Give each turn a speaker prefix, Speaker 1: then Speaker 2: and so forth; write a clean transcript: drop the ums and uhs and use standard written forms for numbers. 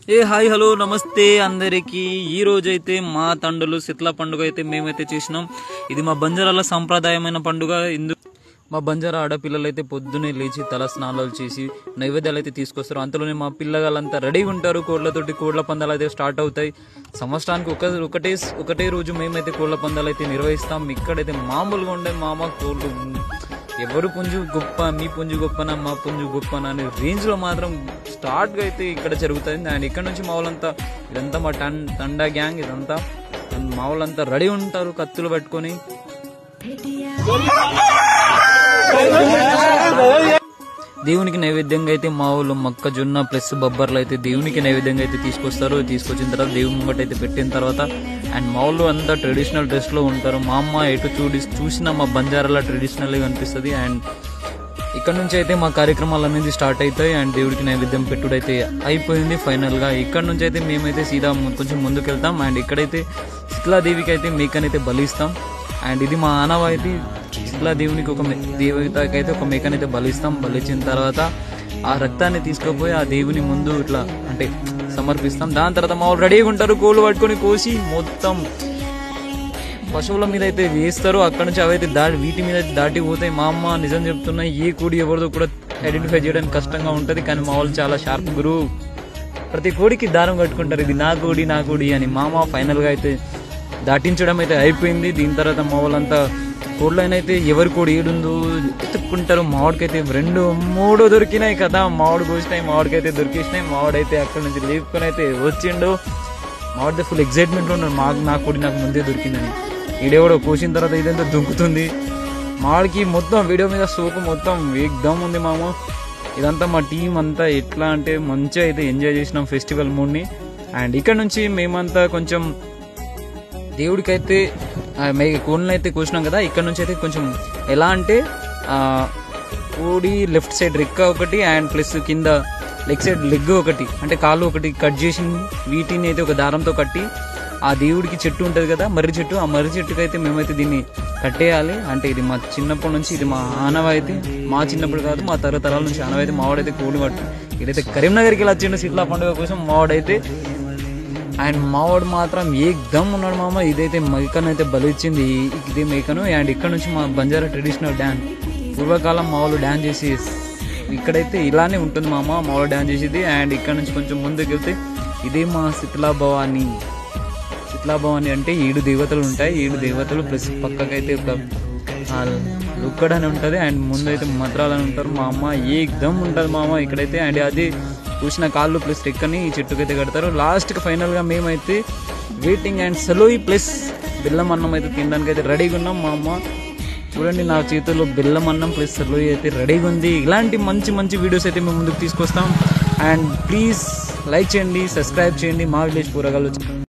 Speaker 1: Hi hello నమస్తే అందరికి। ఈ రోజైతే మా తండలు శీతల పండుగ అయితే మేమైతే చేసినాం। ఇది మా బంజారాల సంప్రదాయమైన పండుగ। మా బంజారా ఆడపిల్లలు అయితే పొద్దునే లేచి తల స్నానాలు చేసి నైవేద్యాలు అయితే తీసుకొస్తారు। అంతలోనే మా పిల్లగాళ్ళంతా రెడీగా ఉంటారు। కోళ్లతోటి కోళ్ల పందాలు అయితే స్టార్ట్ అవుతాయి। సంవత్సరానికి ఒకటే రోజు మేమైతే కోళ్ల పందాలు అయితే నిర్వహిస్తాం। ఇక్కడైతే మామూలుగా ఉండే మామ కోళ్ళు ఎవరు పుంజు గొప్ప, మీ పుంజు గొప్పనా మా పుంజు గొప్పనా అనే రేంజ్ లో మాత్రం స్టార్ట్ గా అయితే ఇక్కడ జరుగుతుంది। అండ్ ఇక్కడ నుంచి మా వాళ్ళంతా ఇదంతా మా తండా గ్యాంగ్, ఇదంతా మా వాళ్ళంతా రెడీ ఉంటారు కత్తులు పట్టుకొని। దేవునికి నైవేద్యంగా అయితే మా వాళ్ళు మొక్కజొన్న ప్లస్ బొబ్బర్లు అయితే దేవునికి నైవేద్యంగా అయితే తీసుకొస్తారు। తీసుకొచ్చిన తర్వాత దేవుని ముంగట అయితే పెట్టిన తర్వాత అండ్ మా వాళ్ళు అంతా ట్రెడిషనల్ డ్రెస్ లో ఉంటారు। మా అమ్మ ఎటు చూసినా మా బంజారాల ట్రెడిషనల్ కనిపిస్తుంది। అండ్ ఇక్కడ నుంచి అయితే మా కార్యక్రమాలు అనేది స్టార్ట్ అవుతాయి। అండ్ దేవుడికి నైవేద్యం పెట్టుడు అయితే అయిపోయింది ఫైనల్ గా। ఇక్కడ నుంచి అయితే మేమైతే సీదా కొంచెం ముందుకు వెళ్తాం। అండ్ ఇక్కడైతే శీతలాదేవికి అయితే మేకనైతే బలిస్తాం। అండ్ ఇది మా ఆనవాయితీ, శీతలాదేవునికి ఒక దేవతకి అయితే ఒక మేకనైతే బలిస్తాం। బలిచ్చిన తర్వాత ఆ రక్తాన్ని తీసుకుపోయి ఆ దేవుని ముందు ఇట్లా అంటే సమర్పిస్తాం। దాని తర్వాత మా వాళ్ళు రెడీగా ఉంటారు, కోళ్ళు పట్టుకొని కోసి మొత్తం పశువుల మీద అయితే వేస్తారు। అక్కడ నుంచి అవైతే వీటి మీద దాటి పోతాయి। మా అమ్మ నిజం చెప్తున్నా, ఏ కోడి ఎవరిదో కూడా ఐడెంటిఫై చేయడానికి కష్టంగా ఉంటది, కానీ మా వాళ్ళు చాలా షార్ప్ గురు। ప్రతి కోడికి దారం కట్టుకుంటారు, ఇది నా కోడి అని। మా అమ్మ ఫైనల్ గా అయితే దాటించడం అయితే అయిపోయింది। దీని తర్వాత మా వాళ్ళంతా కోళ్ళైనైతే ఎవరి కోడి ఏడుందో ఎత్తుక్కుంటారు। మామిడికైతే 2-3 దొరికినాయి కదా, మామిడి కోసినాయి, మామిడికైతే దొరికేసినాయి। మామిడైతే అక్కడ నుంచి లేపుకొని అయితే వచ్చిండు। మామిడితే ఫుల్ ఎక్సైట్మెంట్ లో ఉన్నాడు, నా కోడి నాకు ముందే దొరికిందని। ఈడేవాడో కోసిన తర్వాత ఇదంతా దుంకుతుంది మామిడికి। మొత్తం వీడియో మీద సోకు మొత్తం ఏకదమ్ ఉంది మామ। ఇదంతా మా టీం అంతా ఎట్లా అంటే మంచిగా అయితే ఎంజాయ్ చేసినాం ఫెస్టివల్ మూడ్ని। అండ్ ఇక్కడ నుంచి మేమంతా కొంచెం దేవుడికైతే కోళ్ళని అయితే కోసినాం కదా, ఇక్కడ నుంచి అయితే కొంచెం ఎలా అంటే కోడి లెఫ్ట్ సైడ్ రెక్క ఒకటి అండ్ ప్లస్ కింద లెగ్ సైడ్ లెగ్ ఒకటి అంటే కాళ్ళు ఒకటి కట్ చేసి వీటిని అయితే ఒక దారంతో కట్టి ఆ దేవుడికి చెట్టు ఉంటుంది కదా మర్రి చెట్టు, ఆ మర్రి చెట్టుకి అయితే మేమైతే దీన్ని కట్టేయాలి। అంటే ఇది మా చిన్నప్పటి నుంచి ఇది మా ఆనవాయితీ, మా చిన్నప్పుడు కాదు మా తరతరాల నుంచి ఆనవాయితీ। మావాడైతే కోడి పట్టు ఇదైతే కరీంనగర్కి వెళ్ళి వచ్చిండు శీతల పండుగ కోసం మావాడైతే। అండ్ మావాడు మాత్రం ఏకదమ్ ఉన్నాడు మామ। ఇదైతే మేకనైతే బలిచ్చింది ఇది మేకను। అండ్ ఇక్కడ నుంచి మా బంజారా ట్రెడిషనల్ డ్యాన్స్, పూర్వకాలం మా వాళ్ళు డ్యాన్స్ చేసి ఇక్కడైతే ఇలానే ఉంటుంది మామ, మా వాళ్ళు డ్యాన్స్ చేసేది। అండ్ ఇక్కడ నుంచి కొంచెం ముందుకు వెళ్తే ఇదే మా శీతలా భవాని అంటే 7 దేవతలు ఉంటాయి। 7 దేవతలు ప్లస్ పక్కకైతే ఒక లుక్కడని ఉంటుంది అండ్ ముందైతే మంత్రాలని ఉంటారు। మా అమ్మ ఏకదమ్ ఉంటుంది మామ ఇక్కడైతే। అండ్ అది కూసిన కాళ్ళు ప్లస్ రెక్కని ఈ చెట్టుకైతే కడతారు। లాస్ట్కి ఫైనల్గా మేమైతే వెయిటింగ్ అండ్ సలోయి ప్లస్ బెల్లం అన్నం అయితే తినడానికి అయితే రెడీగా ఉన్నాం। మా అమ్మ చూడండి నా చేతుల్లో బెల్లం అన్నం ప్లస్ సలోయి అయితే రెడీగా ఉంది। ఇలాంటి మంచి వీడియోస్ అయితే మేము ముందుకు తీసుకొస్తాం। అండ్ ప్లీజ్ లైక్ చేయండి, సబ్స్క్రైబ్ చేయండి మా విలేజ్ కూరగాయలు।